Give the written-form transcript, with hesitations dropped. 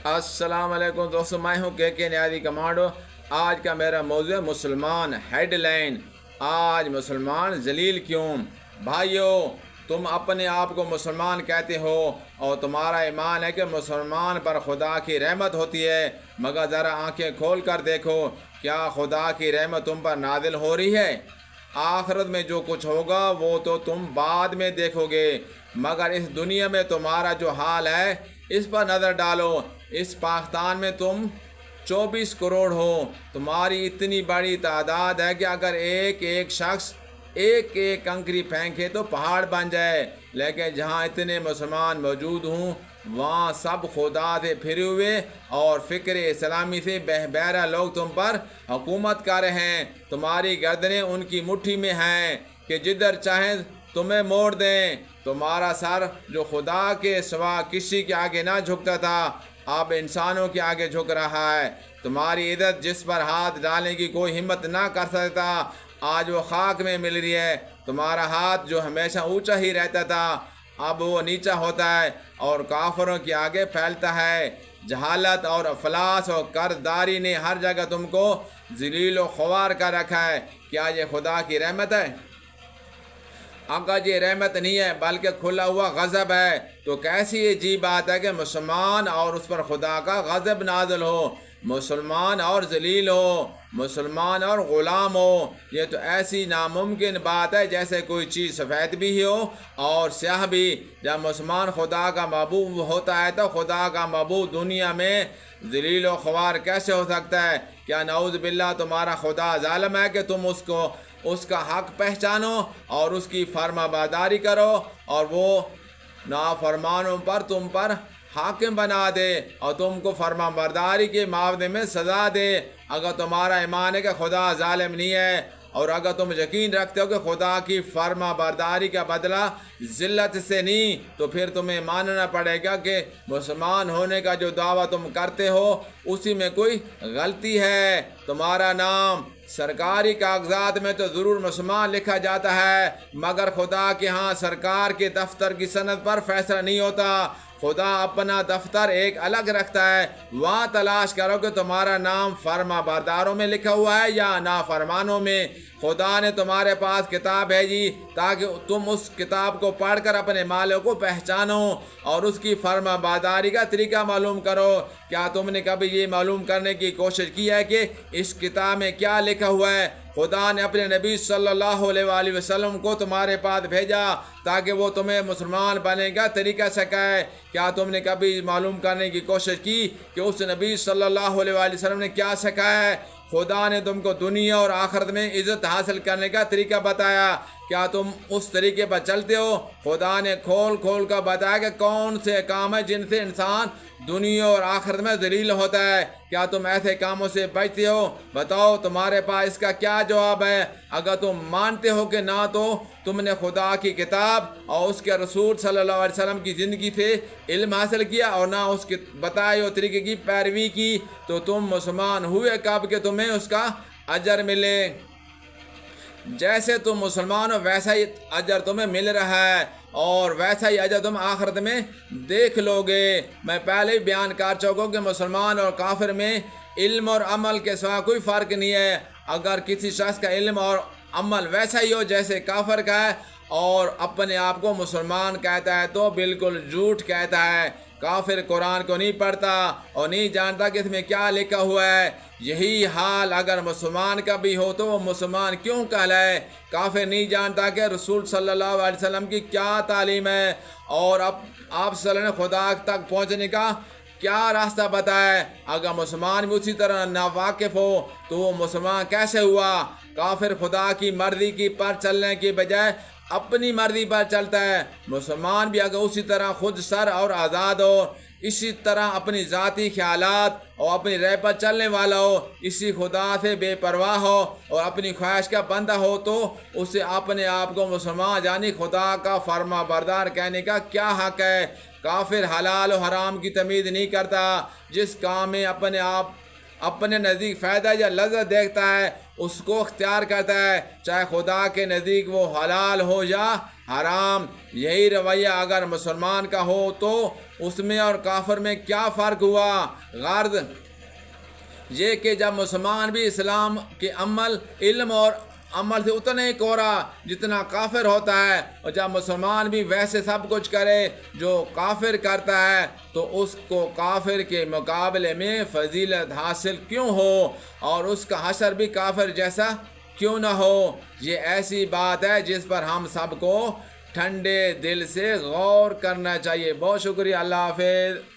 السلام علیکم دوستو، میں ہوں کے نیازی کمانڈو۔ آج کا میرا موضوع ہے مسلمان۔ ہیڈ لائن: آج مسلمان ذلیل کیوں؟ بھائیو، تم اپنے آپ کو مسلمان کہتے ہو اور تمہارا ایمان ہے کہ مسلمان پر خدا کی رحمت ہوتی ہے، مگر ذرا آنکھیں کھول کر دیکھو، کیا خدا کی رحمت تم پر نازل ہو رہی ہے؟ آخرت میں جو کچھ ہوگا وہ تو تم بعد میں دیکھو گے، مگر اس دنیا میں تمہارا جو حال ہے اس پر نظر ڈالو۔ اس پاکستان میں تم 24 کروڑ ہو، تمہاری اتنی بڑی تعداد ہے کہ اگر ایک ایک شخص ایک کنکری پھینکے تو پہاڑ بن جائے، لیکن جہاں اتنے مسلمان موجود ہوں وہاں سب خدا سے پھرے ہوئے اور فکر اسلامی سے بہبہرا لوگ تم پر حکومت کر رہے ہیں۔ تمہاری گردنیں ان کی مٹھی میں ہیں کہ جدھر چاہیں تمہیں موڑ دیں۔ تمہارا سر جو خدا کے سوا کسی کے آگے نہ جھکتا تھا اب انسانوں کے آگے جھک رہا ہے۔ تمہاری عزت جس پر ہاتھ ڈالنے کی کوئی ہمت نہ کر سکتا آج وہ خاک میں مل رہی ہے۔ تمہارا ہاتھ جو ہمیشہ اونچا ہی رہتا تھا اب وہ نیچا ہوتا ہے اور کافروں کے آگے پھیلتا ہے۔ جہالت اور افلاس اور قرضداری نے ہر جگہ تم کو ذلیل و خوار کر رکھا ہے۔ کیا یہ خدا کی رحمت ہے؟ اگر یہ رحمت نہیں ہے بلکہ کھلا ہوا غضب ہے تو کیسی عجیب بات ہے کہ مسلمان اور اس پر خدا کا غضب نازل ہو، مسلمان اور ذلیل ہو، مسلمان اور غلام ہو۔ یہ تو ایسی ناممکن بات ہے جیسے کوئی چیز سفید بھی ہو اور سیاہ بھی۔ جب مسلمان خدا کا معبود ہوتا ہے تو خدا کا معبود دنیا میں ذلیل و خوار کیسے ہو سکتا ہے؟ کیا نعوذ باللہ تمہارا خدا ظالم ہے کہ تم اس کا حق پہچانو اور اس کی فرما برداری کرو اور وہ نافرمانوں پر تم پر حاکم بنا دے اور تم کو فرما برداری کے معاوضے میں سزا دے؟ اگر تمہارا ایمان ہے کہ خدا ظالم نہیں ہے اور اگر تم یقین رکھتے ہو کہ خدا کی فرما برداری کا بدلہ ذلت سے نہیں تو پھر تمہیں ماننا پڑے گا کہ مسلمان ہونے کا جو دعویٰ تم کرتے ہو اسی میں کوئی غلطی ہے۔ تمہارا نام سرکاری کاغذات میں تو ضرور مسلمان لکھا جاتا ہے، مگر خدا کے ہاں سرکار کے دفتر کی سند پر فیصلہ نہیں ہوتا۔ خدا اپنا دفتر ایک الگ رکھتا ہے، وہاں تلاش کرو کہ تمہارا نام فرما برداروں میں لکھا ہوا ہے یا نافرمانوں میں۔ خدا نے تمہارے پاس کتاب بھیجی تاکہ تم اس کتاب کو پڑھ کر اپنے مالک کو پہچانو اور اس کی فرما برداری کا طریقہ معلوم کرو۔ کیا تم نے کبھی یہ معلوم کرنے کی کوشش کی ہے کہ اس کتاب میں کیا لکھا ہوا ہے؟ خدا نے اپنے نبی صلی اللہ علیہ وآلہ وسلم کو تمہارے پاس بھیجا تاکہ وہ تمہیں مسلمان بننے کا طریقہ سکھائے۔ کیا تم نے کبھی معلوم کرنے کی کوشش کی کہ اس نبی صلی اللہ علیہ وآلہ وسلم نے کیا سکھایا ہے؟ خدا نے تم کو دنیا اور آخرت میں عزت حاصل کرنے کا طریقہ بتایا، کیا تم اس طریقے پر چلتے ہو؟ خدا نے کھول کر بتایا کہ کون سے کام ہیں جن سے انسان دنیا اور آخرت میں ذلیل ہوتا ہے۔ کیا تم ایسے کاموں سے بچتے ہو؟ بتاؤ تمہارے پاس اس کا کیا جواب ہے؟ اگر تم مانتے ہو کہ نہ تو تم نے خدا کی کتاب اور اس کے رسول صلی اللہ علیہ وسلم کی زندگی سے علم حاصل کیا اور نہ اس کے بتائے ہوئے طریقے کی پیروی کی تو تم مسلمان ہوئے کب کہ تمہیں اس کا اجر ملے؟ جیسے تم مسلمان ہو ویسا ہی اجر تمہیں مل رہا ہے اور ویسا ہی اجر تم آخرت میں دیکھ لو گے۔ میں پہلے ہی بیان کر چکا ہوں کہ مسلمان اور کافر میں علم اور عمل کے سوا کوئی فرق نہیں ہے۔ اگر کسی شخص کا علم اور عمل ویسا ہی ہو جیسے کافر کا ہے اور اپنے آپ کو مسلمان کہتا ہے تو بالکل جھوٹ کہتا ہے۔ کافر قرآن کو نہیں پڑھتا اور نہیں جانتا کہ اس میں کیا لکھا ہوا ہے۔ یہی حال اگر مسلمان کا بھی ہو تو وہ مسلمان کیوں کہلائے؟ کافر نہیں جانتا کہ رسول صلی اللہ علیہ وسلم کی کیا تعلیم ہے اور اب آپ صلی اللہ علیہ وسلم نے خدا تک پہنچنے کا کیا راستہ بتایا ہے۔ اگر مسلمان بھی اسی طرح ناواقف ہو تو وہ مسلمان کیسے ہوا؟ کافر خدا کی مرضی کی پر چلنے کی بجائے اپنی مرضی پر چلتا ہے۔ مسلمان بھی اگر اسی طرح خود سر اور آزاد ہو، اسی طرح اپنی ذاتی خیالات اور اپنی رائے پر چلنے والا ہو، اسی خدا سے بے پرواہ ہو اور اپنی خواہش کا بندہ ہو تو اسے اپنے آپ کو مسلمان یعنی خدا کا فرما بردار کہنے کا کیا حق ہے؟ کافر حلال و حرام کی تمیز نہیں کرتا۔ جس کام میں اپنے نزدیک فائدہ یا لذت دیکھتا ہے اس کو اختیار کرتا ہے، چاہے خدا کے نزدیک وہ حلال ہو یا حرام۔ یہی رویہ اگر مسلمان کا ہو تو اس میں اور کافر میں کیا فرق ہوا؟ غرض یہ کہ جب مسلمان بھی اسلام کے علم اور عمل سے اتنا ہی کوڑا جتنا کافر ہوتا ہے، اور جب مسلمان بھی ویسے سب کچھ کرے جو کافر کرتا ہے تو اس کو کافر کے مقابلے میں فضیلت حاصل کیوں ہو، اور اس کا حشر بھی کافر جیسا کیوں نہ ہو؟ یہ ایسی بات ہے جس پر ہم سب کو ٹھنڈے دل سے غور کرنا چاہیے۔ بہت شکریہ، اللہ حافظ۔